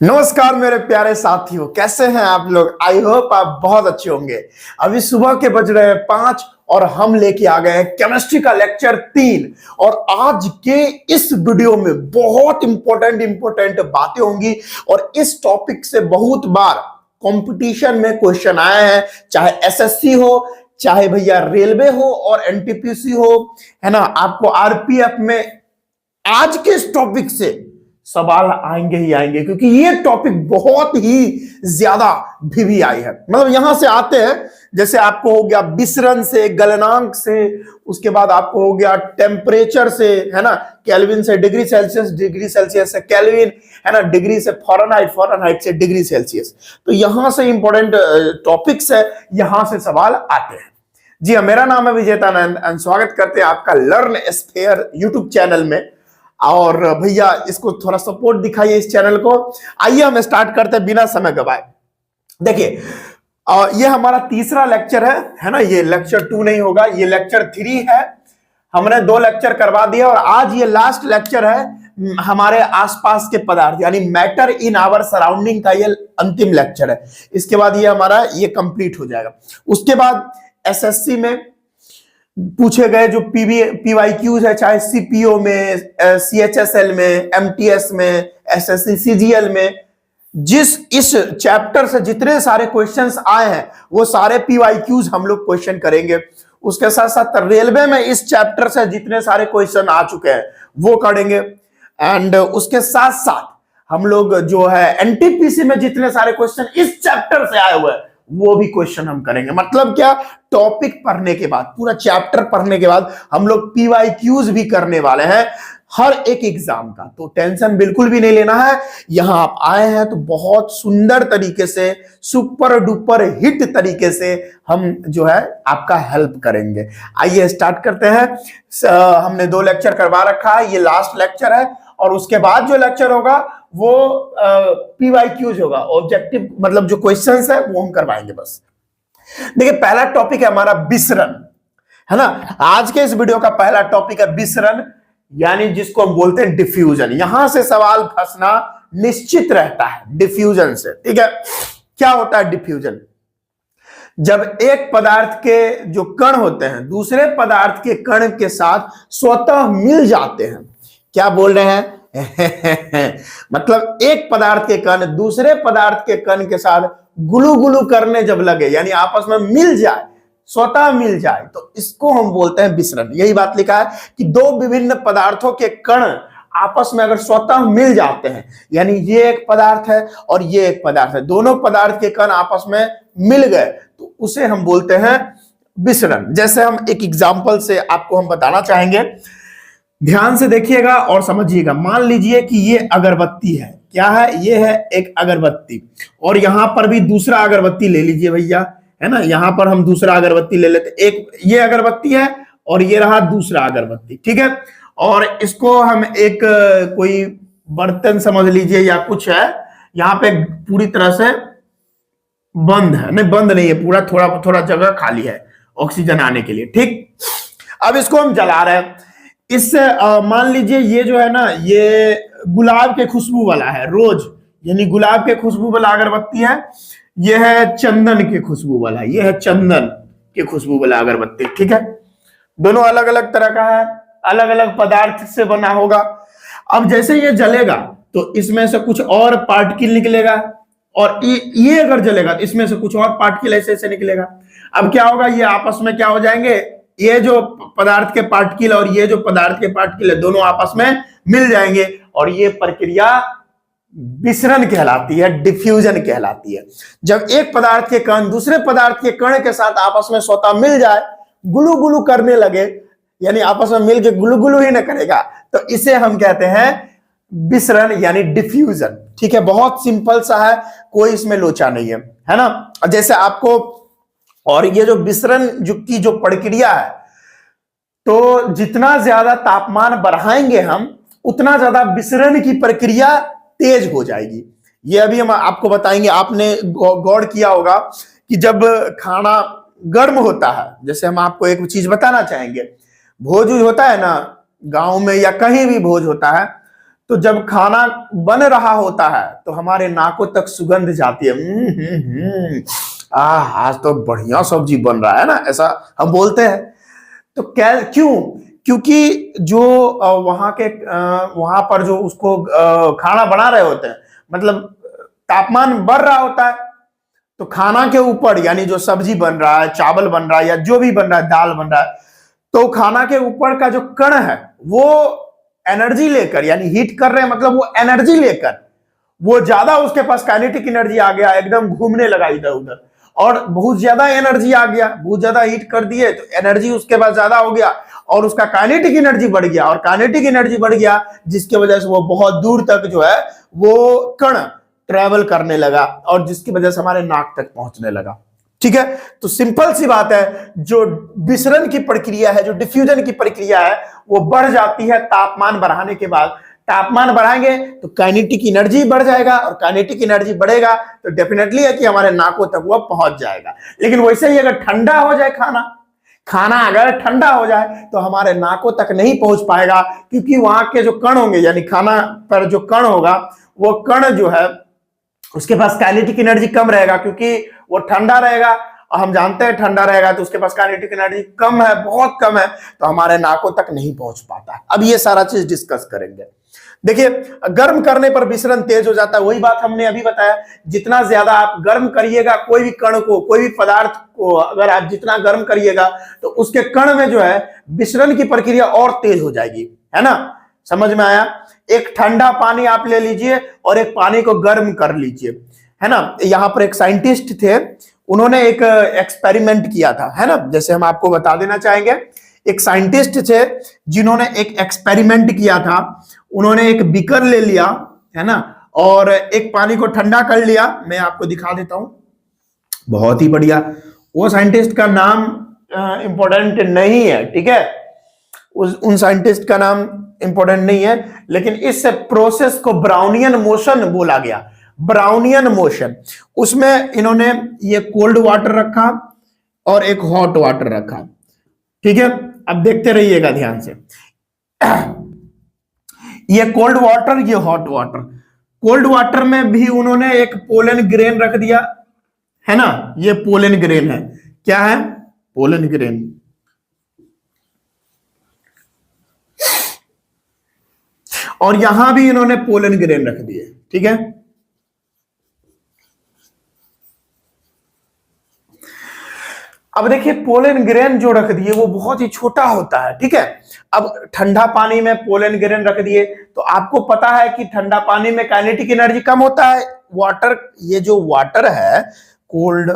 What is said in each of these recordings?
नमस्कार मेरे प्यारे साथियों, कैसे हैं आप लोग। आई होप आप बहुत अच्छे होंगे। अभी सुबह के बज रहे हैं 5 और हम लेके आ गए हैं केमिस्ट्री का लेक्चर 3। और आज के इस वीडियो में बहुत इंपॉर्टेंट बातें होंगी और इस टॉपिक से बहुत बार कंपटीशन में क्वेश्चन आए हैं, चाहे एसएससी हो, चाहे भैया रेलवे हो और एनटीपीसी हो, है ना। आपको आरपीएफ में आज के इस टॉपिक से सवाल आएंगे ही आएंगे, क्योंकि ये टॉपिक बहुत ही ज्यादा वीवीआई है। मतलब यहां से आते हैं, जैसे आपको हो गया विसरण से, गलनांक से, उसके बाद आपको हो गया टेम्परेचर से, है ना, केल्विन से डिग्री सेल्सियस, डिग्री सेल्सियस से केल्विन, है ना, डिग्री से फॉरेनहाइट, फॉरेनहाइट से डिग्री सेल्सियस। तो यहां से इंपॉर्टेंट टॉपिक्स है, यहां से सवाल आते हैं। जी हाँ, मेरा नाम है विजेतानंद और स्वागत करते हैं आपका लर्न स्फीयर यूट्यूब चैनल में। और भैया इसको थोड़ा सपोर्ट दिखाइए इस चैनल को। आइए हम स्टार्ट करते हैं बिना समय गवाए। देखिए ये हमारा तीसरा लेक्चर है ना। ये लेक्चर 2 नहीं होगा, ये लेक्चर 3 है। हमने 2 लेक्चर करवा दिया और आज ये लास्ट लेक्चर है हमारे आसपास के पदार्थ, यानी मैटर इन आवर सराउंडिंग का ये अंतिम लेक्चर है। इसके बाद ये हमारा ये कंप्लीट हो जाएगा। उसके बाद एसएससी में पूछे गए जो पीवाईक्यूज है, चाहे सीपीओ में, सीएचएसएल में, एमटीएस में, एसएससी सीजीएल में, जिस इस चैप्टर से जितने सारे क्वेश्चंस आए हैं वो सारे पीवाईक्यूज हम लोग क्वेश्चन करेंगे। उसके साथ साथ रेलवे में इस चैप्टर से जितने सारे क्वेश्चन आ चुके हैं वो करेंगे। एंड उसके साथ साथ हम लोग जो है एनटीपीसी में जितने सारे क्वेश्चन इस चैप्टर से आए हुए हैं वो भी क्वेश्चन हम करेंगे। मतलब क्या, टॉपिक पढ़ने के बाद, पूरा चैप्टर पढ़ने के बाद हम लोग पीवाईक्यूज भी करने वाले हैं हर एक एग्जाम का। तो टेंशन बिल्कुल भी नहीं लेना है। यहां आप आए हैं तो बहुत सुंदर तरीके से, सुपर डुपर हिट तरीके से हम जो है आपका हेल्प करेंगे। आइए स्टार्ट करते हैं। हमने 2 लेक्चर करवा रखा है, ये लास्ट लेक्चर है और उसके बाद जो लेक्चर होगा वो पीवाईक्यूज होगा, ऑब्जेक्टिव मतलब जो क्वेश्चंस है वो हम करवाएंगे बस। देखिए पहला टॉपिक है हमारा विसरण, है ना। आज के इस वीडियो का पहला टॉपिक है विसरण, यानी जिसको हम बोलते हैं डिफ्यूजन। यहां से सवाल फंसना निश्चित रहता है डिफ्यूजन से, ठीक है। क्या होता है डिफ्यूजन? जब एक पदार्थ के जो कण होते हैं दूसरे पदार्थ के कण के साथ स्वतः मिल जाते हैं। क्या बोल रहे हैं? मतलब एक पदार्थ के कण दूसरे पदार्थ के कण के साथ गुलू गुलू करने जब लगे, यानी आपस में मिल जाए, स्वतः मिल जाए, तो इसको हम बोलते हैं विसरण। यही बात लिखा है कि 2 विभिन्न पदार्थों के कण आपस में अगर स्वतः मिल जाते हैं, यानी ये एक पदार्थ है और ये एक पदार्थ है, दोनों पदार्थ के कण आपस में मिल गए तो उसे हम बोलते हैं विसरण। जैसे हम एक एग्जांपल से आपको हम बताना चाहेंगे, ध्यान से देखिएगा और समझिएगा। मान लीजिए कि ये अगरबत्ती है। क्या है? ये है एक अगरबत्ती और यहां पर भी दूसरा अगरबत्ती ले लीजिए भैया, है ना। यहां पर हम दूसरा अगरबत्ती ले लेते, एक ये अगरबत्ती है और ये रहा दूसरा अगरबत्ती, ठीक है। और इसको हम एक कोई बर्तन समझ लीजिए या कुछ है, यहां पे पूरी तरह से बंद है, नहीं बंद नहीं है, पूरा थोड़ा थोड़ा जगह खाली है ऑक्सीजन आने के लिए, ठीक। अब इसको हम जला रहे हैं। इससे मान लीजिए ये जो है ना, ये गुलाब के खुशबू वाला है, रोज, यानी गुलाब के खुशबू वाला अगरबत्ती है। ये है चंदन के खुशबू वाला, ये है चंदन के खुशबू वाला अगरबत्ती, ठीक है। दोनों अलग अलग तरह का है, अलग अलग पदार्थ से बना होगा। अब जैसे ये जलेगा तो इसमें से कुछ और पार्टिकल निकलेगा और ये अगर जलेगा तो इसमें से कुछ और पार्टिकल ऐसे ऐसे निकलेगा। अब क्या होगा, ये आपस में क्या हो जाएंगे, ये जो पदार्थ के पार्टिकल और ये जो पदार्थ के पार्टिकल है दोनों आपस में मिल जाएंगे और ये प्रक्रिया विसरण कहलाती है, डिफ्यूजन कहलाती है। जब एक पदार्थ के कण दूसरे पदार्थ के कण के साथ आपस में स्वतः मिल जाए, गुलू गुलू करने लगे, यानी आपस में मिल के गुलू गुलू ही न करेगा, तो इसे हम कहते हैं विसरण यानी डिफ्यूजन, ठीक है। बहुत सिंपल सा है, कोई इसमें लोचा नहीं है ना। जैसे आपको, और ये जो विसरण की जो प्रक्रिया है, तो जितना ज्यादा तापमान बढ़ाएंगे हम उतना ज्यादा विसरण की प्रक्रिया तेज हो जाएगी। ये अभी हम आपको बताएंगे। आपने गौर किया होगा कि जब खाना गर्म होता है, जैसे हम आपको एक चीज बताना चाहेंगे, भोज होता है ना गांव में या कहीं भी भोज होता है, तो जब खाना बन रहा होता है तो हमारे नाकों तक सुगंध जाती है। आज तो बढ़िया सब्जी बन रहा है ना, ऐसा हम बोलते हैं। तो क्यों? क्योंकि जो वहां पर जो उसको खाना बना रहे होते हैं, मतलब तापमान बढ़ रहा होता है, तो खाना के ऊपर, यानी जो सब्जी बन रहा है, चावल बन रहा है या जो भी बन रहा है, दाल बन रहा है, तो खाना के ऊपर का जो कण है वो एनर्जी लेकर, यानी हीट कर रहे हैं, मतलब वो एनर्जी लेकर, वो ज्यादा उसके पास काइनेटिक एनर्जी आ गया, एकदम घूमने लगा इधर उधर, और बहुत ज्यादा एनर्जी आ गया, बहुत ज्यादा हीट कर दिए तो एनर्जी उसके पास ज्यादा हो गया और उसका काइनेटिक एनर्जी बढ़ गया, और काइनेटिक एनर्जी बढ़ गया जिसकी वजह से वो बहुत दूर तक जो है वो कण ट्रेवल करने लगा, और जिसकी वजह से हमारे नाक तक पहुंचने लगा। ठीक है, तो सिंपल सी बात है, जो विसरण की प्रक्रिया है, जो डिफ्यूजन की प्रक्रिया है, वो बढ़ जाती है तापमान बढ़ाने के बाद। तापमान बढ़ाएंगे तो काइनेटिक एनर्जी बढ़ जाएगा, और काइनेटिक एनर्जी बढ़ेगा तो डेफिनेटली है कि हमारे नाकों तक वो पहुंच जाएगा। लेकिन वैसे ही अगर ठंडा हो जाए खाना अगर ठंडा हो जाए तो हमारे नाकों तक नहीं पहुंच पाएगा, क्योंकि वहां के जो कण होंगे, यानी खाना पर जो कण होगा, वो कण जो है उसके पास काइनेटिक एनर्जी कम रहेगा, क्योंकि वो ठंडा रहेगा, और हम जानते हैं ठंडा रहेगा तो उसके पास काइनेटिक एनर्जी कम है, बहुत कम है, तो हमारे नाकों तक नहीं पहुंच पाता है। अब ये सारा चीज डिस्कस करेंगे। देखिए, गर्म करने पर विसरण तेज हो जाता है, वही बात हमने अभी बताया। जितना ज्यादा आप गर्म करिएगा कोई भी कण को, कोई भी पदार्थ को, अगर आप जितना गर्म करिएगा तो उसके कण में जो है विसरण की प्रक्रिया और तेज हो जाएगी, है ना? समझ में आया? एक ठंडा पानी आप ले लीजिए और एक पानी को गर्म कर लीजिए, है ना? यहां पर एक साइंटिस्ट थे, उन्होंने एक एक्सपेरिमेंट किया था, है ना? जैसे हम आपको बता देना चाहेंगे, एक साइंटिस्ट थे जिन्होंने एक एक्सपेरिमेंट किया था। उन्होंने एक बीकर ले लिया, है ना, और एक पानी को ठंडा कर लिया। मैं आपको दिखा देता हूं, बहुत ही बढ़िया। वो साइंटिस्ट का नाम इंपॉर्टेंट नहीं है, ठीक है, उन साइंटिस्ट का नाम इंपॉर्टेंट नहीं है, लेकिन इस प्रोसेस को ब्राउनियन मोशन बोला गया। ब्राउनियन मोशन, उसमें इन्होंने ये कोल्ड वाटर रखा और एक हॉट वाटर रखा, ठीक है? अब देखते रहिएगा ध्यान से। ये कोल्ड वाटर, ये हॉट वाटर। कोल्ड वाटर में भी उन्होंने एक पोलन ग्रेन रख दिया, है ना? ये पोलन ग्रेन है, क्या है? Pollen grain. और यहां भी इन्होंने पोलन ग्रेन रख दिए, ठीक है? अब देखिए, पोलन ग्रेन जो रख दिए वो बहुत ही छोटा होता है, ठीक है? अब ठंडा पानी में पोलन ग्रेन रख दिए तो आपको पता है कि ठंडा पानी में काइनेटिक एनर्जी कम होता है। वाटर, ये जो वाटर है, कोल्ड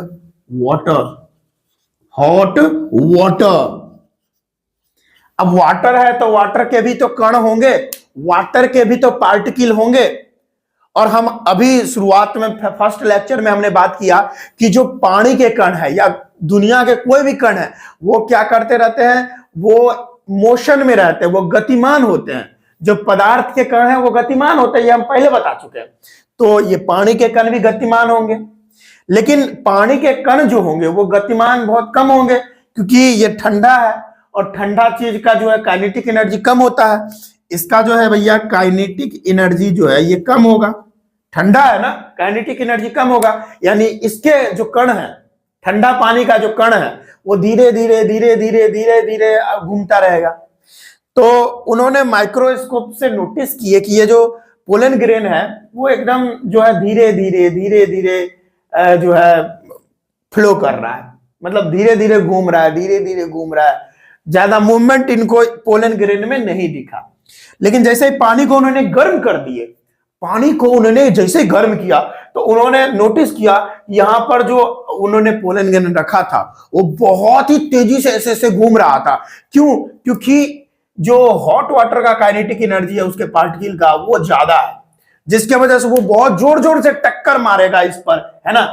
वाटर, हॉट वाटर। अब वाटर है तो वाटर के भी तो कण होंगे, वाटर के भी तो पार्टिकल होंगे। और हम अभी शुरुआत में फर्स्ट लेक्चर में हमने बात किया कि जो पानी के कण है या दुनिया के कोई भी कण है, वो क्या करते रहते हैं? वो मोशन में रहते हैं, वो गतिमान होते हैं। जो पदार्थ के कण है वो गतिमान होते हैं, ये हम पहले बता चुके हैं। तो ये पानी के कण भी गतिमान होंगे, लेकिन पानी के कण जो होंगे वो गतिमान बहुत कम होंगे, क्योंकि ये ठंडा है और ठंडा चीज का जो है काइनेटिक एनर्जी कम होता है। इसका जो है भैया काइनेटिक एनर्जी जो है ये कम होगा, ठंडा है ना, काइनेटिक एनर्जी कम होगा, यानी इसके जो कण है, ठंडा पानी का जो कण है, वो धीरे धीरे धीरे धीरे धीरे धीरे घूमता रहेगा। तो उन्होंने माइक्रोस्कोप से नोटिस किए कि ये जो पोलन ग्रेन है वो एकदम जो है धीरे धीरे धीरे धीरे जो है फ्लो कर रहा है, मतलब धीरे धीरे घूम रहा है, धीरे धीरे घूम रहा है। ज्यादा मूवमेंट इनको पोलन ग्रेन में नहीं दिखा। लेकिन जैसे ही पानी को उन्होंने गर्म कर दिए, पानी को उन्होंने जैसे गर्म किया तो उन्होंने नोटिस किया यहां पर जो उन्होंने पोलन ग्रेन रखा था वो बहुत ही तेजी से ऐसे ऐसे घूम रहा था। क्यों? क्योंकि जो हॉट वाटर का काइनेटिक एनर्जी है उसके पार्टिकल का वो ज्यादा है, जिसकी वजह से वो बहुत जोर जोर से टक्कर मारेगा इस पर, है ना?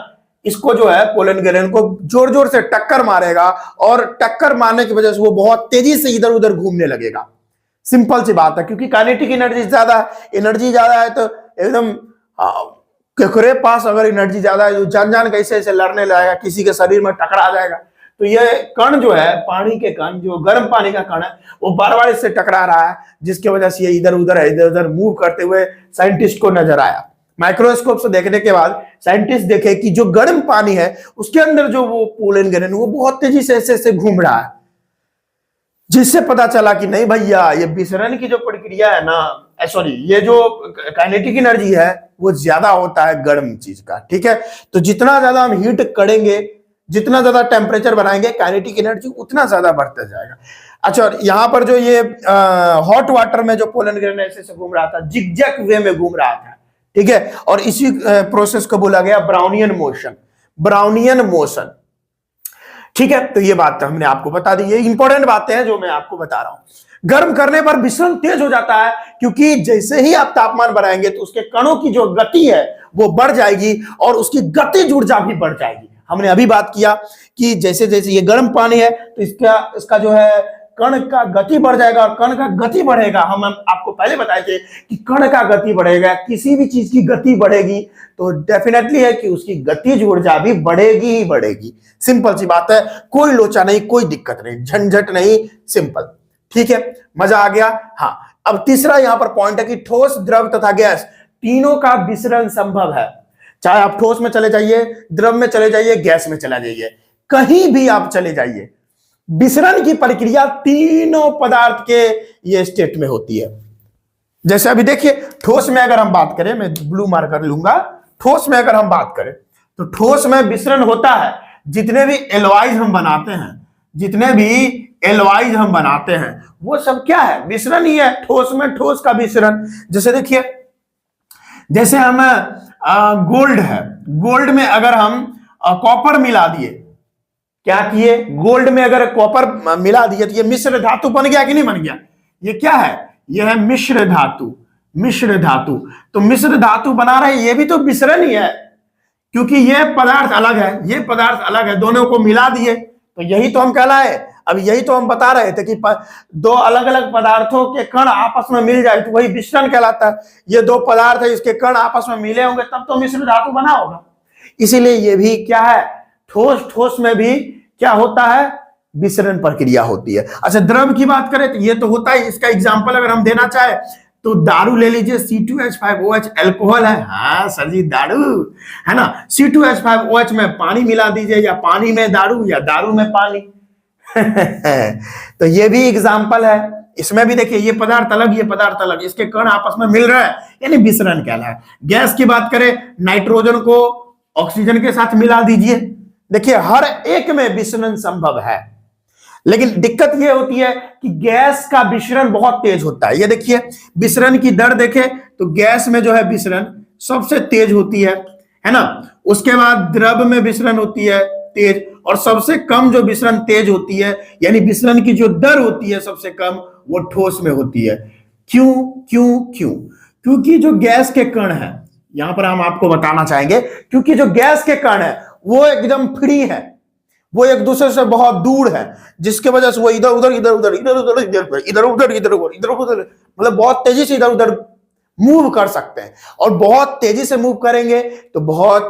इसको जो है पोलन ग्रेन को जोर जोर से टक्कर मारेगा, और टक्कर मारने की वजह से वो बहुत तेजी से इधर उधर घूमने लगेगा। सिंपल सी बात है, क्योंकि काइनेटिक एनर्जी ज्यादा है, एनर्जी ज्यादा है तो एकदम केकरे पास अगर एनर्जी ज्यादा है तो जान जान कैसे ऐसे लड़ने लगेगा, किसी के शरीर में टकरा जाएगा। तो ये कण जो है, पानी के कण, जो गर्म पानी का कण है, वो बार बार इससे टकरा रहा है, जिसकी वजह से ये इधर उधर मूव करते हुए साइंटिस्ट को नजर आया। माइक्रोस्कोप से देखने के बाद साइंटिस्ट देखे कि जो गर्म पानी है उसके अंदर जो वो पोलन ग्रेन वो बहुत तेजी से ऐसे घूम रहा है, जिससे पता चला कि नहीं भैया, ये विसरण की जो प्रक्रिया है ना, सॉरी, ये जो काइनेटिक एनर्जी है वो ज्यादा होता है गर्म चीज का। ठीक है, तो जितना ज्यादा हम हीट करेंगे, जितना ज्यादा टेम्परेचर बढ़ाएंगे, काइनेटिक एनर्जी उतना ज्यादा बढ़ता जाएगा। अच्छा, यहां पर जो ये हॉट वाटर में जो पोलन ग्रेन ऐसे घूम रहा था, जिगजैग वे में घूम रहा था। ठीक है, और इसी प्रोसेस को बोला गया ब्राउनियन मोशन, ब्राउनियन मोशन। ठीक है, तो ये बात हमने आपको बता दी। ये इंपॉर्टेंट बातें हैं जो मैं आपको बता रहा हूं। गर्म करने पर विसरण तेज हो जाता है, क्योंकि जैसे ही आप तापमान बढ़ाएंगे तो उसके कणों की जो गति है वो बढ़ जाएगी और उसकी गतिज ऊर्जा भी बढ़ जाएगी। हमने अभी बात किया कि जैसे जैसे ये गर्म पानी है तो इसका जो है कण का गति बढ़ जाएगा, और कण का गति बढ़ेगा। हम आपको पहले बताए थे कि कण का गति बढ़ेगा, किसी भी चीज की गति बढ़ेगी तो डेफिनेटली है कि उसकी गतिज ऊर्जा भी बढ़ेगी ही बढ़ेगी। सिंपल सी बात है, कोई लोचा नहीं, कोई दिक्कत नहीं, झंझट नहीं, सिंपल। ठीक है, मजा आ गया। हाँ, अब तीसरा यहां पर पॉइंट है कि ठोस, द्रव तथा गैस तीनों का विसरण संभव है। चाहे आप ठोस में चले जाइए, द्रव में चले जाइए, गैस में चला जाइए, कहीं भी आप चले जाइए, विसरण की प्रक्रिया तीनों पदार्थ के ये स्टेट में होती है। जैसे अभी देखिए, ठोस में अगर हम बात करें, मैं ब्लू मार्कर लूंगा, ठोस में अगर हम बात करें तो ठोस में विसरण होता है। जितने भी एलॉयज हम बनाते हैं, जितने भी एलॉयज हम बनाते हैं वो सब क्या है, विसरण ही है। ठोस में ठोस का विसरण। जैसे देखिए, जैसे हम गोल्ड है, गोल्ड में अगर हम कॉपर मिला दिए, क्या किए, गोल्ड में अगर कॉपर मिला दिए तो ये मिश्र धातु बन गया कि नहीं बन गया? ये क्या है, ये है मिश्र धातु, मिश्र धातु। तो मिश्र धातु बना रहे, ये भी तो विसरण ही है, क्योंकि ये पदार्थ अलग है, ये पदार्थ अलग है, दोनों को मिला दिए तो यही तो हम कहलाए। अब यही तो हम बता रहे थे कि दो अलग अलग पदार्थों के कण आपस में मिल जाए तो वही विसरण कहलाता है। ये दो पदार्थ है, इसके कण आपस में मिले होंगे तब तो मिश्र धातु बना होगा। इसीलिए ये भी क्या है, ठोस, ठोस में भी क्या होता है, विसरण प्रक्रिया होती है। अच्छा, द्रव की बात करें तो ये तो होता है। इसका एग्जांपल अगर हम देना चाहे तो दारू ले लीजिए, C2H5OH अल्कोहल है। हाँ सर जी, दारू है ना, C2H5OH में पानी मिला दीजिए, या पानी में दारू, या दारू में पानी। तो ये भी एग्जांपल है। इसमें भी देखिए, ये पदार्थ अलग, ये पदार्थ अलग, इसके कण आपस में मिल रहा है, यानी विसरण कहला है। गैस की बात करें, नाइट्रोजन को ऑक्सीजन के साथ मिला दीजिए, देखिए हर एक में विसरण संभव है। लेकिन दिक्कत यह होती है कि गैस का विसरण बहुत तेज होता है। ये देखिए, विसरण की दर देखें तो गैस में जो है विसरण सबसे तेज होती है ना। उसके बाद द्रव में विसरण होती है तेज, और सबसे कम जो विसरण तेज होती है, यानी विसरण की जो दर होती है सबसे कम, वो ठोस में होती है। क्यों क्यों क्यों? क्योंकि जो गैस के कण है, यहां पर हम आपको बताना चाहेंगे, क्योंकि जो गैस के कण है वो एकदम फ्री है, वो एक दूसरे से बहुत दूर है, जिसके वजह से वो इधर उधर इधर उधर इधर उधर इधर उधर इधर उधर इधर उधर इधर उधर, मतलब बहुत तेजी से इधर उधर मूव कर सकते हैं। और बहुत तेजी से मूव करेंगे तो बहुत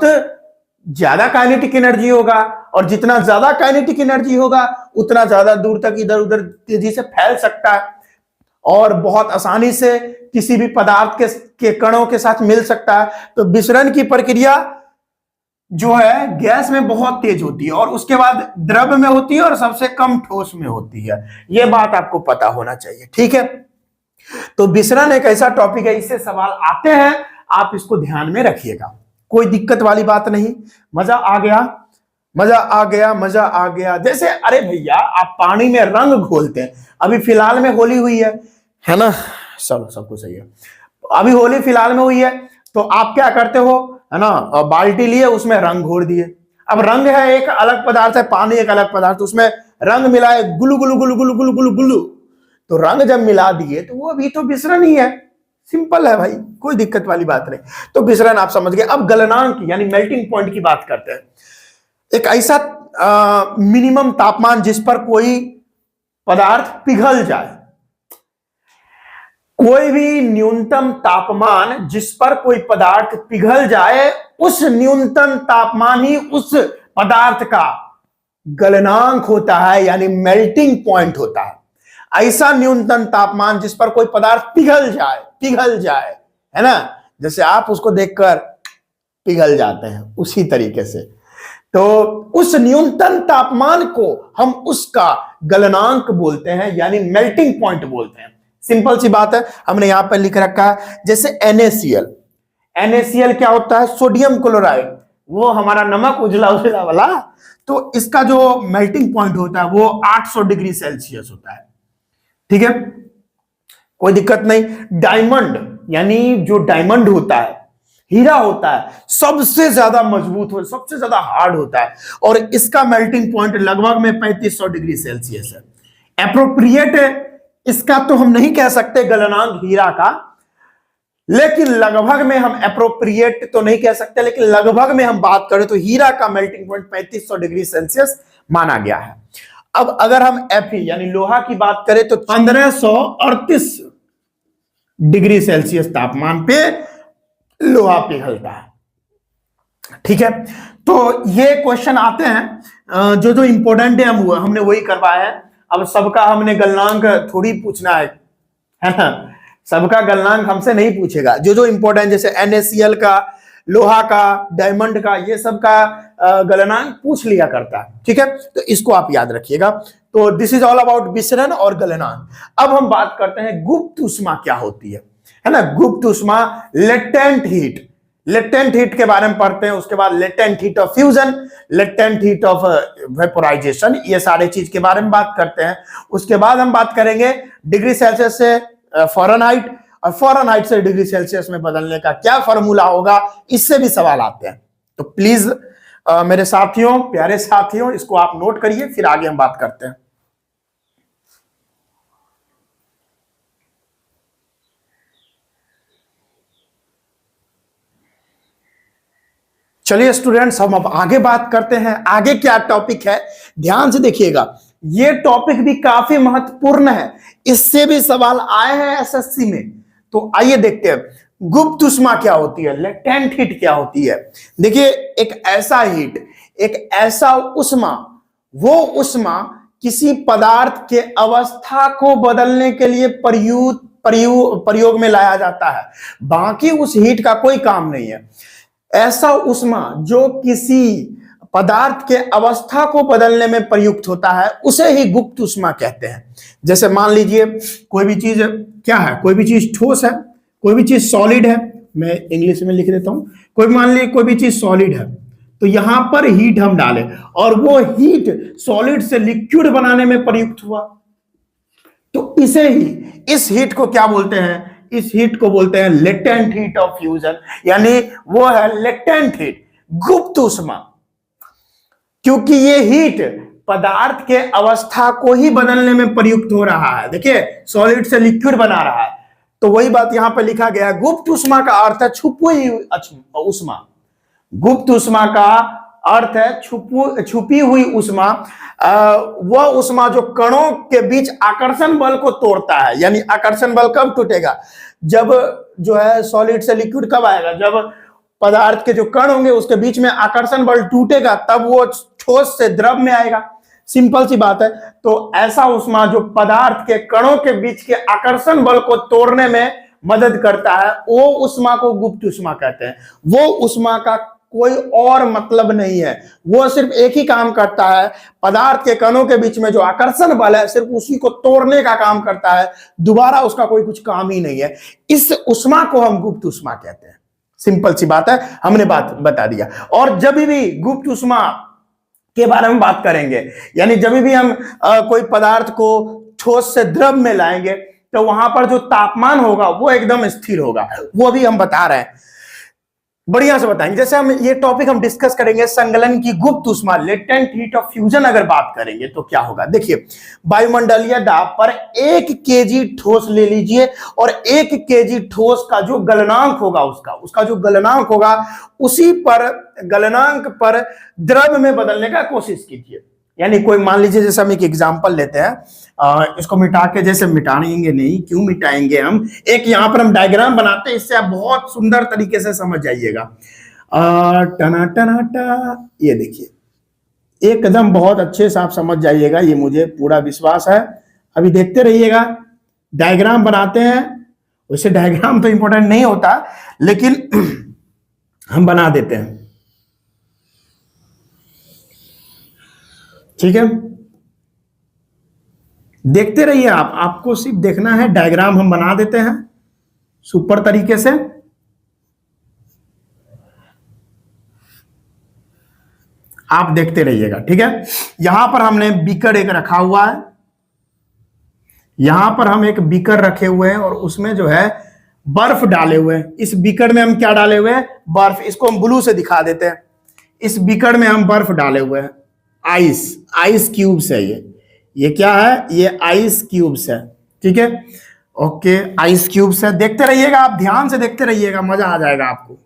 ज्यादा काइनेटिक एनर्जी होगा, और जितना ज्यादा काइनेटिक एनर्जी होगा उतना ज्यादा दूर तक इधर उधर तेजी से फैल सकता है, और बहुत आसानी से किसी भी पदार्थ के कणों के साथ मिल सकता है। तो विसरण की प्रक्रिया जो है गैस में बहुत तेज होती है, और उसके बाद द्रव में होती है, और सबसे कम ठोस में होती है। यह बात आपको पता होना चाहिए। ठीक है, तो विसरण एक ऐसा टॉपिक है, इससे सवाल आते हैं, आप इसको ध्यान में रखिएगा, कोई दिक्कत वाली बात नहीं। मजा आ गया, मजा आ गया, मजा आ गया। जैसे अरे भैया, आप पानी में रंग घोलते हैं, अभी फिलहाल में होली हुई है ना, सब कुछ सही है, अभी होली फिलहाल में हुई है, तो आप क्या करते हो, है ना, बाल्टी लिए, उसमें रंग घोर दिए। अब रंग है एक अलग पदार्थ है, पानी एक अलग पदार्थ, उसमें रंग मिलाए, गुलू गुलू गुलू गुलू गुलू गुलू गुलू, तो रंग जब मिला दिए तो वो भी तो विसरण ही है। सिंपल है भाई, कोई दिक्कत वाली बात नहीं। तो विसरण आप समझ गए। अब गलनांक यानी मेल्टिंग पॉइंट की बात करते हैं। एक ऐसा मिनिमम तापमान जिस पर कोई पदार्थ पिघल जाए, कोई भी न्यूनतम तापमान जिस पर कोई पदार्थ पिघल जाए, उस न्यूनतम तापमान ही उस पदार्थ का गलनांक होता है, यानी मेल्टिंग पॉइंट होता है। ऐसा न्यूनतम तापमान जिस पर कोई पदार्थ पिघल जाए, है ना, जैसे आप उसको देखकर पिघल जाते हैं, उसी तरीके से। तो उस न्यूनतम तापमान को हम उसका गलनांक बोलते हैं, यानी मेल्टिंग पॉइंट बोलते हैं। सिंपल सी बात है, हमने यहां पर लिख रखा है, जैसे NaCl। NaCl क्या होता है? सोडियम क्लोराइड, वो हमारा नमक उजला उजला वाला। तो इसका जो मेल्टिंग पॉइंट होता है वो 800 डिग्री सेल्सियस होता है। ठीक है, कोई दिक्कत नहीं। डायमंड, यानी जो डायमंड होता है, हीरा होता है, सबसे ज्यादा मजबूत हो, सबसे ज्यादा हार्ड होता है, और इसका मेल्टिंग पॉइंट लगभग में 3500 डिग्री सेल्सियस है। एप्रोप्रिएट है इसका तो हम नहीं कह सकते गलनांक हीरा का, लेकिन लगभग में हम एप्रोप्रिएट तो नहीं कह सकते, लेकिन लगभग में हम बात करें तो हीरा का मेल्टिंग पॉइंट 3500 डिग्री सेल्सियस माना गया है। अब अगर हम Fe यानी लोहा की बात करें तो 1538 डिग्री सेल्सियस तापमान पे लोहा पिघलता है। ठीक है, तो ये क्वेश्चन आते हैं जो जो इंपॉर्टेंट है हमने वही करवाया है। अब सबका हमने गलनांक थोड़ी पूछना है ना, सबका गलनांक हमसे नहीं पूछेगा। जो जो इंपॉर्टेंट, जैसे NaCl का, लोहा का, डायमंड का, ये सब का गलनांक पूछ लिया करता है। ठीक है, तो इसको आप याद रखिएगा। तो दिस इज ऑल अबाउट विसरण और गलनांक। अब हम बात करते हैं गुप्त ऊष्मा क्या होती है ना। गुप्त ऊष्मा, लेटेंट हीट, लेटेंट हीट के बारे में पढ़ते हैं। उसके बाद latent heat of fusion, latent heat of vaporisation, ये सारे चीज के बारे में बात करते हैं। उसके बाद हम बात करेंगे डिग्री सेल्सियस से फ़ारेनहाइट, और फ़ारेनहाइट से डिग्री सेल्सियस में बदलने का क्या फॉर्मूला होगा, इससे भी सवाल आते हैं। तो प्लीज मेरे साथियों, प्यारे साथियों, इसको आप नोट करिए, फिर आगे हम बात करते हैं। चलिए स्टूडेंट्स, हम अब आगे बात करते हैं। आगे क्या टॉपिक है, ध्यान से देखिएगा। ये टॉपिक भी काफी महत्वपूर्ण है, इससे भी सवाल आए हैं SSC में। तो आइए देखते हैं गुप्त ऊष्मा क्या होती है, लेटेंट हीट क्या होती है। देखिए, एक ऐसा हीट, एक ऐसा ऊष्मा, वो ऊष्मा किसी पदार्थ के अवस्था को बदलने के लिए प्रयोग में लाया जाता है। बाकी उस हीट का कोई काम नहीं है। ऐसा ऊष्मा जो किसी पदार्थ के अवस्था को बदलने में प्रयुक्त होता है, उसे ही गुप्त ऊष्मा कहते हैं। जैसे मान लीजिए कोई भी चीज क्या है, कोई भी चीज ठोस है, कोई भी चीज सॉलिड है। मैं इंग्लिश में लिख देता हूं। कोई मान लीजिए कोई भी चीज सॉलिड है, तो यहां पर हीट हम डालें और वो हीट सॉलिड से लिक्विड बनाने में प्रयुक्त हुआ, तो इसे ही, इस हीट को क्या बोलते हैं, इस हीट को बोलते हैं लेटेंट हीट ऑफ फ्यूजन, यानी वो है लेटेंट हीट, गुप्त ऊष्मा। क्योंकि ये हीट पदार्थ के अवस्था को ही बदलने में प्रयुक्त हो रहा है। देखिए, सॉलिड से लिक्विड बना रहा है, तो वही बात यहां पर लिखा गया है। गुप्त ऊष्मा का अर्थ है छुपी हुई ऊष्मा। गुप्त ऊष्मा का अर्थ है छुपी हुई ऊष्मा। वह ऊष्मा जो कणों के बीच आकर्षण बल को तोड़ता है। यानी आकर्षण बल कब टूटेगा, जब जो है सॉलिड से लिक्विड कब आएगा, जब पदार्थ के जो कण होंगे उसके बीच में आकर्षण बल टूटेगा, तब वो ठोस से द्रव में आएगा। सिंपल सी बात है। तो ऐसा ऊष्मा जो पदार्थ के कणों के बीच के आकर्षण बल को तोड़ने में मदद करता है, वो ऊष्मा को गुप्त ऊष्मा कहते हैं। वो ऊष्मा का कोई और मतलब नहीं है, वो सिर्फ एक ही काम करता है, पदार्थ के कणों के बीच में जो आकर्षण बल है सिर्फ उसी को तोड़ने का काम करता है, दोबारा उसका कोई कुछ काम ही नहीं है। इस ऊष्मा को हम गुप्त ऊष्मा कहते हैं। सिंपल सी बात है, हमने बात बता दिया। और जब भी गुप्त ऊष्मा के बारे में बात करेंगे, यानी जब भी हम कोई पदार्थ को ठोस से द्रव में लाएंगे, तो वहां पर जो तापमान होगा वो एकदम स्थिर होगा। वो भी हम बता रहे हैं, बढ़िया से बताएंगे। जैसे हम ये टॉपिक हम डिस्कस करेंगे संगलन की गुप्त ऊष्मा, लेटेंट हीट ऑफ फ्यूजन अगर बात करेंगे तो क्या होगा। देखिए, वायुमंडलीय दाब पर 1 केजी ठोस ले लीजिए, और 1 केजी ठोस का जो गलनांक होगा, उसका जो गलनांक होगा, उसी पर गलनांक पर द्रव में बदलने का कोशिश कीजिए। यानी कोई मान लीजिए, जैसे हम एक एग्जांपल लेते हैं, इसको मिटा के, जैसे मिटाएंगे नहीं, क्यों मिटाएंगे हम, एक यहां पर हम डायग्राम बनाते हैं, इससे आप बहुत सुंदर तरीके से समझ जाइएगा। टना टना टा, ये देखिए, एकदम बहुत अच्छे से आप समझ जाइएगा, ये मुझे पूरा विश्वास है। अभी देखते रहिएगा, डायग्राम बनाते हैं। वैसे डायग्राम तो इंपॉर्टेंट नहीं होता, लेकिन हम बना देते हैं, ठीक है। देखते रहिए आप, आपको सिर्फ देखना है, डायग्राम हम बना देते हैं सुपर तरीके से। आप देखते रहिएगा, ठीक है। यहां पर हमने बीकर एक रखा हुआ है, यहां पर हम एक बीकर रखे हुए हैं और उसमें जो है बर्फ डाले हुए हैं। इस बीकर में हम क्या डाले हुए हैं? बर्फ। इसको हम ब्लू से दिखा देते हैं। इस बीकर में हम बर्फ डाले हुए हैं, आइस, आइस क्यूब्स है ये क्या है? ये आइस क्यूब्स है, ठीक है। ओके, आइस क्यूब्स है। देखते रहिएगा आप, ध्यान से देखते रहिएगा, मजा आ जाएगा आपको,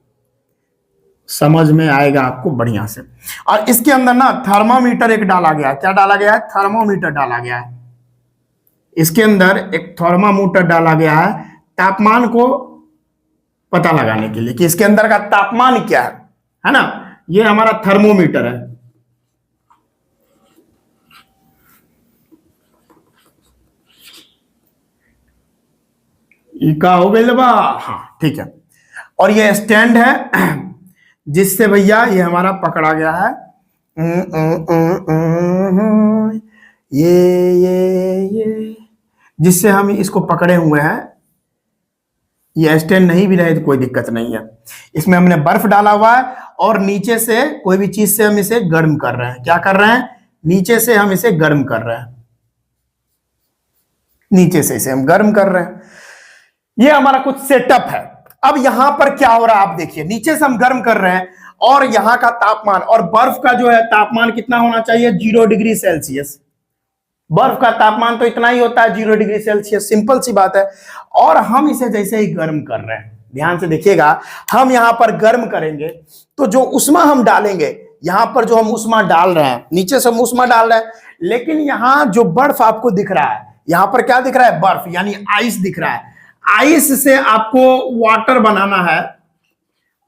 समझ में आएगा आपको बढ़िया से। और इसके अंदर ना थर्मामीटर एक डाला गया है। क्या डाला गया है? थर्मोमीटर डाला गया है। इसके अंदर एक थर्मामीटर डाला गया है तापमान को पता लगाने के लिए कि इसके अंदर का तापमान क्या है ना। ये हमारा थर्मोमीटर है। का हो गई बा, हाँ ठीक है। और ये स्टैंड है जिससे भैया ये हमारा पकड़ा गया है। ये जिससे हम इसको पकड़े हुए हैं। ये स्टैंड नहीं भी रहे तो कोई दिक्कत नहीं है। इसमें हमने बर्फ डाला हुआ है और नीचे से कोई भी चीज से हम इसे गर्म कर रहे हैं। क्या कर रहे हैं? नीचे से हम इसे गर्म कर रहे हैं, नीचे से इसे हम गर्म कर रहे हैं। ये हमारा कुछ सेटअप है। अब यहां पर क्या हो रहा है आप देखिए, नीचे से हम गर्म कर रहे हैं और यहां का तापमान, और बर्फ का जो है तापमान कितना होना चाहिए? 0 डिग्री सेल्सियस। बर्फ का तापमान तो इतना ही होता है, 0 डिग्री सेल्सियस, सिंपल सी बात है। और हम इसे जैसे ही गर्म कर रहे हैं, ध्यान से देखिएगा, हम यहां पर गर्म करेंगे तो जो उष्मा हम डालेंगे, यहां पर जो हम उष्मा डाल रहे हैं, नीचे से हम उष्मा डाल रहे हैं, लेकिन यहां जो बर्फ आपको दिख रहा है, यहां पर क्या दिख रहा है? बर्फ, यानी आइस दिख रहा है। आइस से आपको वाटर बनाना है।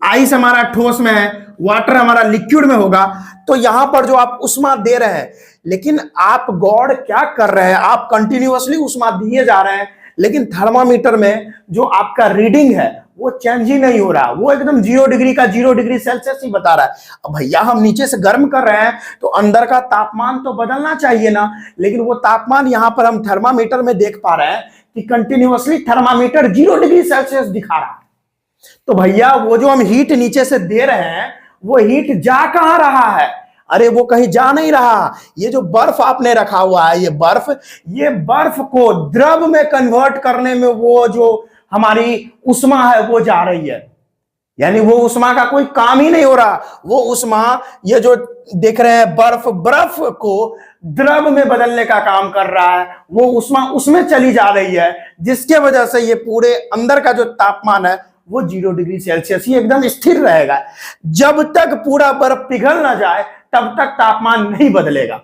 आइस हमारा ठोस में है, वाटर हमारा लिक्विड में होगा। तो यहां पर जो आप उष्मा दे रहे हैं, लेकिन आप गॉड क्या कर रहे हैं? आप कंटिन्यूअसली उष्मा दिए जा रहे हैं, लेकिन थर्मामीटर में जो आपका रीडिंग है वो चेंज ही नहीं हो रहा, वो एकदम 0 डिग्री का 0 डिग्री सेल्सियस ही बता रहा है। अब भैया हम नीचे से गर्म कर रहे हैं तो अंदर का तापमान तो बदलना चाहिए ना, लेकिन वो तापमान यहां पर हम थर्मामीटर में देख पा रहे हैं कि कंटिन्यूअसली थर्मामीटर 0 डिग्री सेल्सियस दिखा रहा है। तो भैया वो जो हम हीट नीचे से दे रहे हैं, वो हीट जा कहां रहा है? अरे वो कहीं जा नहीं रहा। ये जो बर्फ आपने रखा हुआ है, ये बर्फ को द्रव में कन्वर्ट करने में वो जो हमारी उष्मा है वो जा रही है। यानी वो उष्मा का कोई काम ही नहीं हो रहा। वो उष्मा, ये जो देख रहे हैं बर्फ को द्रव में बदलने का काम कर रहा है। वो उष्मा उसमें चली जा रही है, जिसके वजह से ये पूरे अंदर का जो तापमान है वो 0 डिग्री सेल्सियस ही एकदम स्थिर रहेगा। जब तक पूरा बर्फ पिघल ना जाए तब तक तापमान नहीं बदलेगा।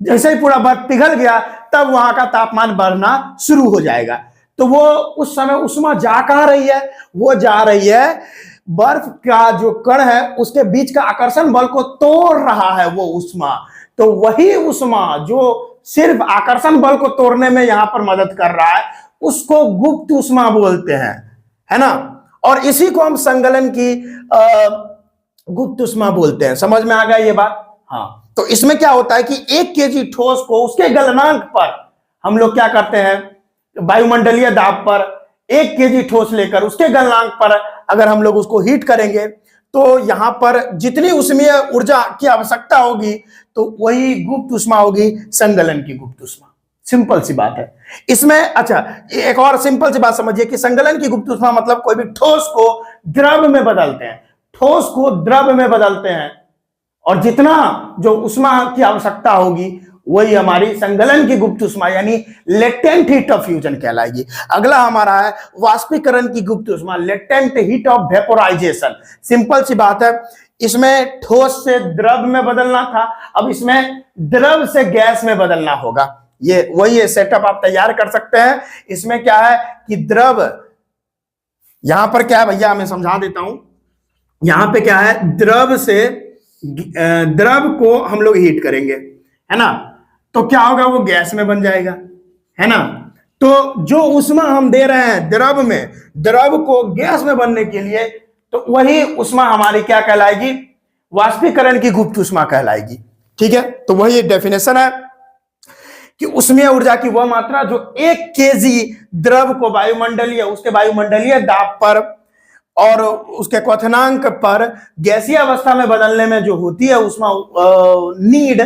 जैसे ही पूरा बर्फ पिघल गया तब वहां का तापमान बढ़ना शुरू हो जाएगा। तो वो उस समय उष्मा जा कहां रही है? वो जा रही है, बर्फ का जो कण है उसके बीच का आकर्षण बल को तोड़ रहा है वो उष्मा। तो वही उष्मा जो सिर्फ आकर्षण बल को तोड़ने में यहां पर मदद कर रहा है, उसको गुप्त उष्मा बोलते हैं, है ना। और इसी को हम संगलन की गुप्त उष्मा बोलते हैं। समझ में आ गया ये बात? हाँ। तो इसमें क्या होता है कि 1 केजी ठोस को उसके गलनांक पर हम लोग क्या करते हैं, वायुमंडलीय दाब पर 1 केजी ठोस लेकर उसके गलनांक पर अगर हम लोग उसको हीट करेंगे तो यहां पर जितनी उष्मीय ऊर्जा की आवश्यकता होगी तो वही गुप्त उष्मा होगी, संगलन की गुप्त उष्मा। सिंपल सी बात है इसमें। अच्छा, एक और सिंपल सी बात समझिए कि संगलन की गुप्त उष्मा मतलब कोई भी ठोस को द्रव में बदलते हैं, ठोस को द्रव में बदलते हैं, और जितना जो उष्मा की आवश्यकता होगी वही हमारी संगलन की गुप्त उष्मा यानी लेटेंट हीट ऑफ फ्यूजन कहलाएगी। अगला हमारा है वाष्पीकरण की गुप्त उष्मा, latent heat of vaporisation. Simple सी बात है, इसमें ठोस से द्रव में बदलना था, अब इसमें द्रव से गैस में बदलना होगा। ये वही सेटअप आप तैयार कर सकते हैं। इसमें क्या है कि द्रव, यहां पर क्या है भैया, मैं समझा देता हूं। यहां पे क्या है, द्रव से द्रव को हम लोग हीट करेंगे, है ना, तो क्या होगा, वो गैस में बन जाएगा, है ना। तो जो ऊष्मा हम दे रहे हैं द्रव में, द्रव को गैस में बनने के लिए, तो वही ऊष्मा हमारी क्या कहलाएगी, वाष्पीकरण की गुप्त ऊष्मा कहलाएगी। ठीक है, तो वही डेफिनेशन है कि ऊष्मीय ऊर्जा की वह मात्रा जो 1 केजी द्रव को वायुमंडलीय, उसके वायुमंडलीय दाब पर और उसके क्वथनांक पर गैसीय अवस्था में बदलने में जो होती है ऊष्मा नीड,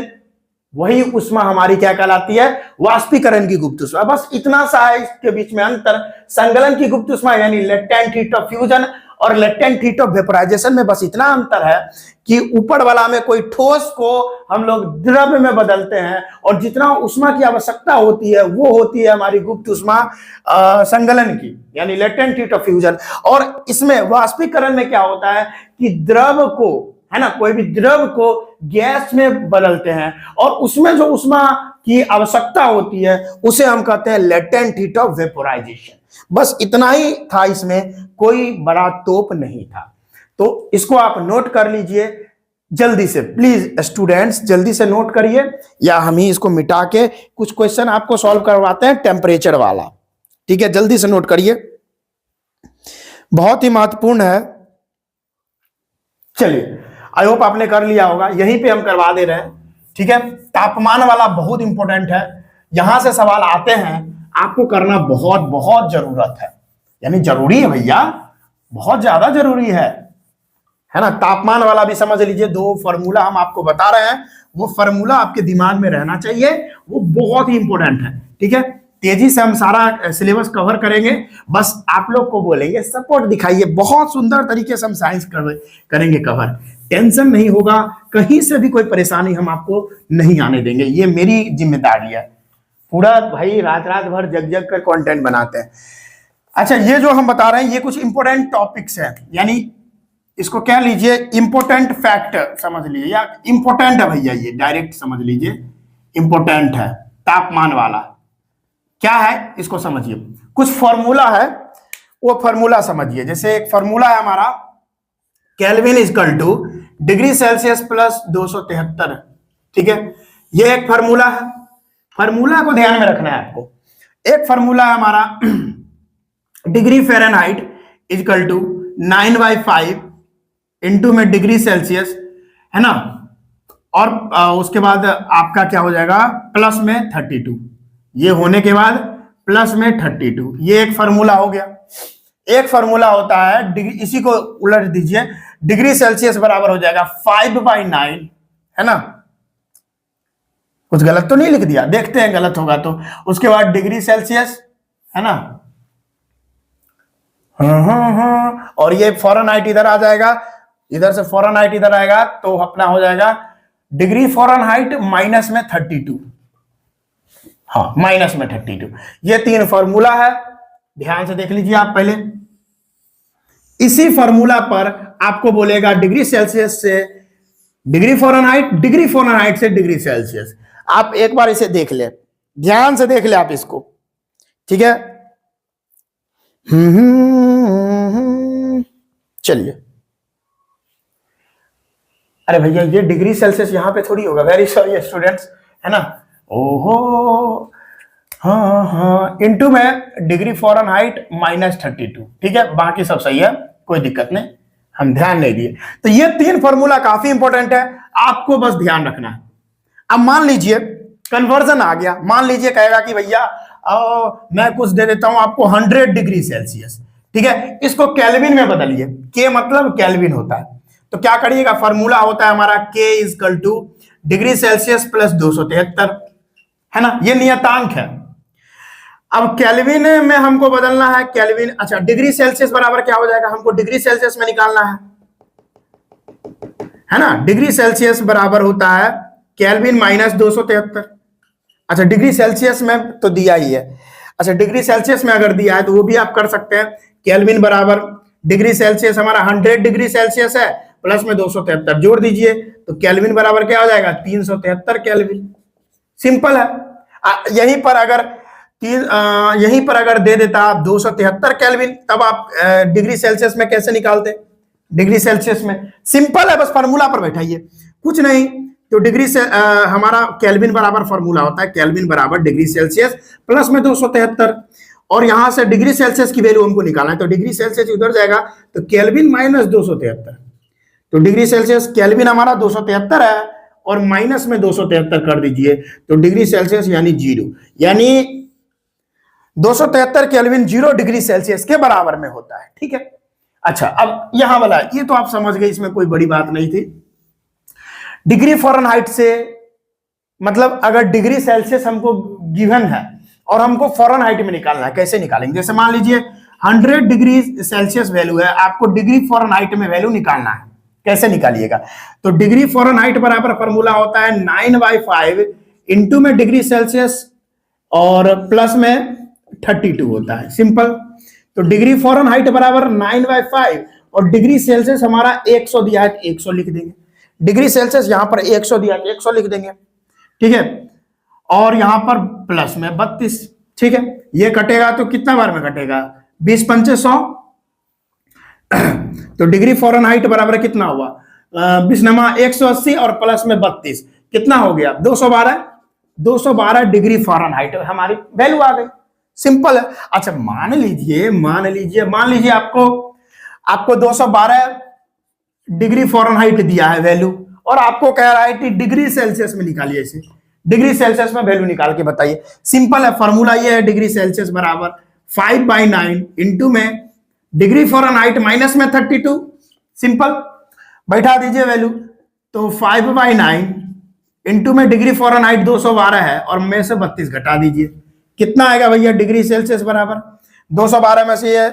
वही ऊष्मा हमारी क्या कहलाती है, वाष्पीकरण की गुप्त ऊष्मा। बस इतना सा है इसके बीच में अंतर। संगलन की गुप्त ऊष्मा यानी लेटेंट हीट ऑफ फ्यूजन और लेटेंट हीट ऑफ वेपोराइजेशन में बस इतना अंतर है कि ऊपर वाला में कोई ठोस को हम लोग द्रव्य में बदलते हैं और जितना ऊष्मा की आवश्यकता होती है वो होती है हमारी गुप्त ऊष्मा संगलन की, यानी लेटेंट हीट ऑफ फ्यूजन। और इसमें वाष्पीकरण में क्या होता है कि द्रव को, है ना, कोई भी द्रव को गैस में बदलते हैं और उसमें जो ऊष्मा की आवश्यकता होती है उसे हम कहते हैं लेटेंट हीट ऑफ वेपोराइजेशन। बस इतना ही था, इसमें कोई बड़ा तोप नहीं था। तो इसको आप नोट कर लीजिए जल्दी से, प्लीज स्टूडेंट्स जल्दी से नोट करिए, या हम ही इसको मिटा के कुछ क्वेश्चन आपको सॉल्व करवाते हैं टेम्परेचर वाला। ठीक है, जल्दी से नोट करिए, बहुत ही महत्वपूर्ण है। चलिए, आई होप आपने कर लिया होगा, यहीं पे हम करवा दे रहे हैं। ठीक है, तापमान वाला बहुत इंपॉर्टेंट है, यहां से सवाल आते हैं, आपको करना बहुत बहुत जरूरत है, यानी जरूरी है भैया, बहुत ज्यादा जरूरी है ना। तापमान वाला भी समझ लीजिए, 2 फॉर्मूला हम आपको बता रहे हैं, वो फॉर्मूला आपके दिमाग में रहना चाहिए, वो बहुत ही इंपॉर्टेंट है। ठीक है, तेजी से हम सारा सिलेबस कवर करेंगे, बस आप लोग को बोलेंगे सपोर्ट दिखाइए, बहुत सुंदर तरीके से हम साइंस करेंगे कवर, टेंशन नहीं होगा, कहीं से भी कोई परेशानी हम आपको नहीं आने देंगे, ये मेरी जिम्मेदारी है। पूरा भाई रात रात भर जग जग कर कंटेंट बनाते हैं। अच्छा, ये जो हम बता रहे हैं ये कुछ इंपॉर्टेंट टॉपिक्स है, यानी इसको क्या लीजिए, इंपॉर्टेंट फैक्टर समझ लीजिए, या इंपॉर्टेंट है भैया, ये डायरेक्ट समझ लीजिए, इंपॉर्टेंट है। तापमान वाला क्या है इसको समझिए, कुछ फॉर्मूला है, वो फॉर्मूला समझिए। जैसे एक फॉर्मूला है हमारा, kelvin equal two degree Celsius plus 273। ठीक है, ये एक फॉर्मूला है, फॉर्मूला को ध्यान में रखना है आपको। एक फॉर्मूला है हमारा degree Fahrenheit equal to 9/5 into में डिग्री सेल्सियस, है ना, और उसके बाद आपका क्या हो जाएगा, प्लस में 32, ये होने के बाद प्लस में 32, ये एक फॉर्मूला हो गया। एक फॉर्मूला होता है डिग्री, इसी को उलट दीजिए, डिग्री सेल्सियस बराबर हो जाएगा 5/9, है ना, कुछ गलत तो नहीं लिख दिया, देखते हैं गलत होगा तो। उसके बाद डिग्री सेल्सियस, है ना, और ये फ़ारेनहाइट इधर आ जाएगा, इधर से फ़ारेनहाइट इधर आएगा तो अपना हो जाएगा डिग्री फ़ारेनहाइट माइनस में 32, हाँ माइनस में 32। ये 3 फॉर्मूला है, ध्यान से देख लीजिए आप पहले। इसी फॉर्मूला पर आपको बोलेगा डिग्री सेल्सियस से डिग्री फ़ारेनहाइट, डिग्री फ़ारेनहाइट से डिग्री सेल्सियस। आप एक बार इसे देख ले, ध्यान से देख ले आप इसको, ठीक है। चलिए, अरे भैया ये डिग्री सेल्सियस यहां पे थोड़ी होगा, वेरी सॉरी स्टूडेंट्स, है ना, ओहो, हाँ, इंटू में डिग्री फ़ारेनहाइट माइनस 32, ठीक है, बाकी सब सही है, कोई दिक्कत नहीं, हम ध्यान नहीं दिए। तो ये 3 फॉर्मूला काफी इंपॉर्टेंट है, आपको बस ध्यान रखना है। अब मान लीजिए कन्वर्जन आ गया, मान लीजिए कहेगा कि भैया मैं कुछ दे देता हूं आपको 100 डिग्री सेल्सियस, ठीक है, इसको केल्विन में बदलिए, के मतलब केल्विन होता है, तो क्या करिएगा, फॉर्मूला होता है हमारा के equal two degree Celsius plus 273, है ना, ये नियतांक है। अब केल्विन में हमको बदलना है, केल्विन, अच्छा डिग्री सेल्सियस बराबर क्या हो जाएगा, हमको डिग्री सेल्सियस में निकालना है ना, डिग्री सेल्सियस बराबर होता है केल्विन माइनस 273। अच्छा डिग्री सेल्सियस में तो दिया ही है, अच्छा डिग्री सेल्सियस में अगर दिया है तो वो भी आप कर सकते हैं, केल्विन बराबर डिग्री सेल्सियस हमारा 100 डिग्री सेल्सियस है, प्लस में 273 जोड़ दीजिए तो केल्विन बराबर क्या हो जाएगा, 373 केल्विन। सिंपल है। यहीं पर अगर दे देता आप 273 केल्विन, तब आप डिग्री सेल्सियस में कैसे निकालते, डिग्री सेल्सियस में। सिंपल है, बस फार्मूला पर बैठाइए, कुछ नहीं। तो डिग्री से हमारा केल्विन बराबर फार्मूला होता है, केल्विन बराबर डिग्री सेल्सियस प्लस में 273, और यहां से डिग्री सेल्सियस की वैल्यू हमको निकालना है, तो डिग्री सेल्सियस उधर जाएगा तो केल्विन माइनस 273। तो डिग्री सेल्सियस केल्विन हमारा 273 है और माइनस में 273 कर दीजिए, तो डिग्री सेल्सियस यानी 0, यानी 273 केल्विन 0 डिग्री सेल्सियस के बराबर में होता है। ठीक है, अच्छा अब यहां वाला ये तो आप समझ गए, इसमें कोई बड़ी बात नहीं थी। डिग्री फ़ारेनहाइट से मतलब अगर डिग्री सेल्सियस हमको गिवन है और हमको फ़ारेनहाइट में निकालना है, कैसे निकालेंगे? जैसे मान लीजिए 100 डिग्री सेल्सियस वैल्यू है, आपको डिग्री फ़ारेनहाइट में वैल्यू निकालना है, कैसे निकालिएगा? तो डिग्री फ़ारेनहाइट बराबर फॉर्मूला होता है 9/5 इंटू में डिग्री सेल्सियस और प्लस में 32 होता है, सिंपल। तो डिग्री फ़ारेनहाइट बराबर 9/5 और डिग्री सेल्सियस हमारा 100 दिया है, 100 लिख देंगे। डिग्री सेल्सियस यहां पर 100 दिया है, 100 लिख देंगे, ठीक है। और यहां पर प्लस में 32, ठीक है। ये कटेगा तो कितना बार में कटेगा? 20 पंचे 100। तो डिग्री फ़ारेनहाइट बराबर कितना हुआ? 20 नमा 180 और प्लस में 32 कितना हो गया? 212। 212 डिग्री फ़ारेनहाइट हमारी वैल्यू आ गई, सिंपल है। अच्छा मान लीजिए आपको 212 डिग्री फ़ारेनहाइट दिया है वैल्यू, और आपको कह रहा है कि डिग्री सेल्सियस में निकालिए इसे, डिग्री सेल्सियस में वैल्यू निकाल के बताइए। सिंपल है, फॉर्मूला ये है डिग्री सेल्सियस बराबर 5/9 इंटू में डिग्री फ़ारेनहाइट माइनस में 32, सिंपल बैठा दीजिए वैल्यू। तो 5/9 इंटू में डिग्री फ़ारेनहाइट 212 है और में से 32 घटा दीजिए, कितना आएगा भैया? डिग्री सेल्सियस बराबर 212 में से ये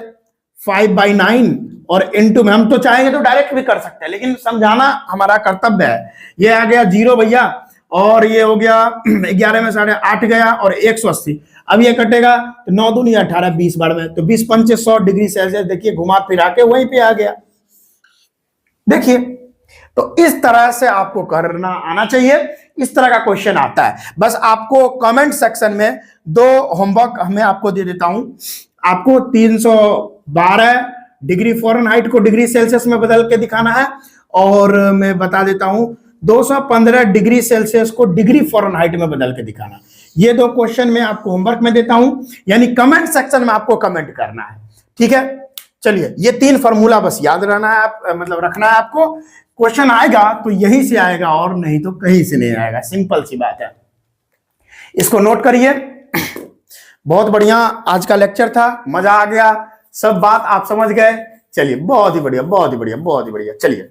5/9 और इंटू में, हम तो चाहेंगे तो डायरेक्ट भी कर सकते हैं, लेकिन समझाना हमारा कर्तव्य है। ये आ गया 0 भैया, और ये हो गया 11 में 8.5 गया और 180। अब ये कटेगा तो 9 दूनी 18, 20 बार में, तो 20 पंचे 100 डिग्री सेल्सियस, देखिए घुमा फिरा के वहीं पे आ गया। देखिए तो इस तरह से आपको करना आना चाहिए, इस तरह का क्वेश्चन आता है। बस आपको कमेंट सेक्शन में 2 होमवर्क मैं आपको दे देता हूं। आपको 312 डिग्री फ़ारेनहाइट को डिग्री सेल्सियस में बदल के दिखाना है, और मैं बता देता हूं 215 डिग्री सेल्सियस को डिग्री फ़ारेनहाइट में बदल के दिखाना। ये 2 क्वेश्चन मैं आपको होमवर्क में देता हूं, यानी कमेंट सेक्शन में आपको कमेंट करना है, ठीक है। चलिए ये 3 फॉर्मूला बस याद रहना है, मतलब रखना है आपको। क्वेश्चन आएगा तो यहीं से आएगा और नहीं तो कहीं से नहीं आएगा, सिंपल सी बात है। इसको नोट करिए। बहुत बढ़िया आज का लेक्चर था, मजा आ गया, सब बात आप समझ गए। चलिए बहुत ही बढ़िया, बहुत ही बढ़िया, बहुत ही बढ़िया। चलिए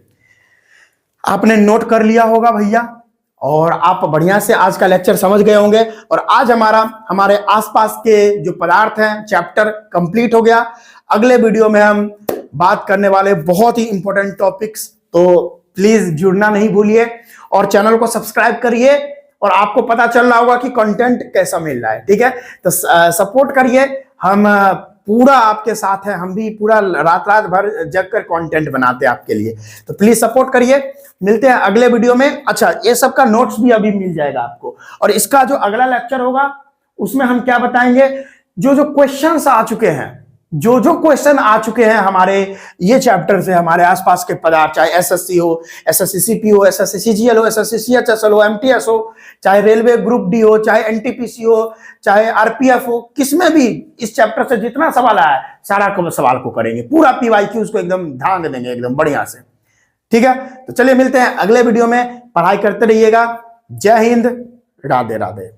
आपने नोट कर लिया होगा भैया, और आप बढ़िया से आज का लेक्चर समझ गए होंगे। और आज हमारे आसपास के जो पदार्थ हैं चैप्टर कंप्लीट हो गया। अगले वीडियो में हम बात करने वाले बहुत ही इंपॉर्टेंट टॉपिक्स, तो प्लीज जुड़ना नहीं भूलिए और चैनल को सब्सक्राइब करिए, और आपको पता चल रहा होगा कि कंटेंट कैसा मिल रहा है, ठीक है। तो सपोर्ट करिए, हम पूरा आपके साथ हैं, हम भी पूरा रात भर जग कर कंटेंट बनाते हैं आपके लिए, तो प्लीज सपोर्ट करिए। मिलते हैं अगले वीडियो में। अच्छा ये सब का नोट्स भी अभी मिल जाएगा आपको, और इसका जो अगला लेक्चर होगा उसमें हम क्या बताएंगे, जो क्वेश्चंस आ चुके हैं, जो क्वेश्चन आ चुके हैं हमारे ये चैप्टर से, हमारे आसपास के पदार्थ, चाहे एसएससी हो, एसएससी सीपी हो, एसएससी सीजीएल हो, एसएससी सीएचएसएल हो, एमटीएस हो, चाहे रेलवे ग्रुप डी हो, चाहे एनटीपीसी हो, चाहे आरपीएफ हो, किसमें भी इस चैप्टर से जितना सवाल आया है सारा सवाल को करेंगे, पूरा पीवाईक्यूज को एकदम ध्यान देंगे एकदम बढ़िया से, ठीक है। तो चलिए मिलते हैं अगले वीडियो में, पढ़ाई करते रहिएगा। जय हिंद, राधे राधे।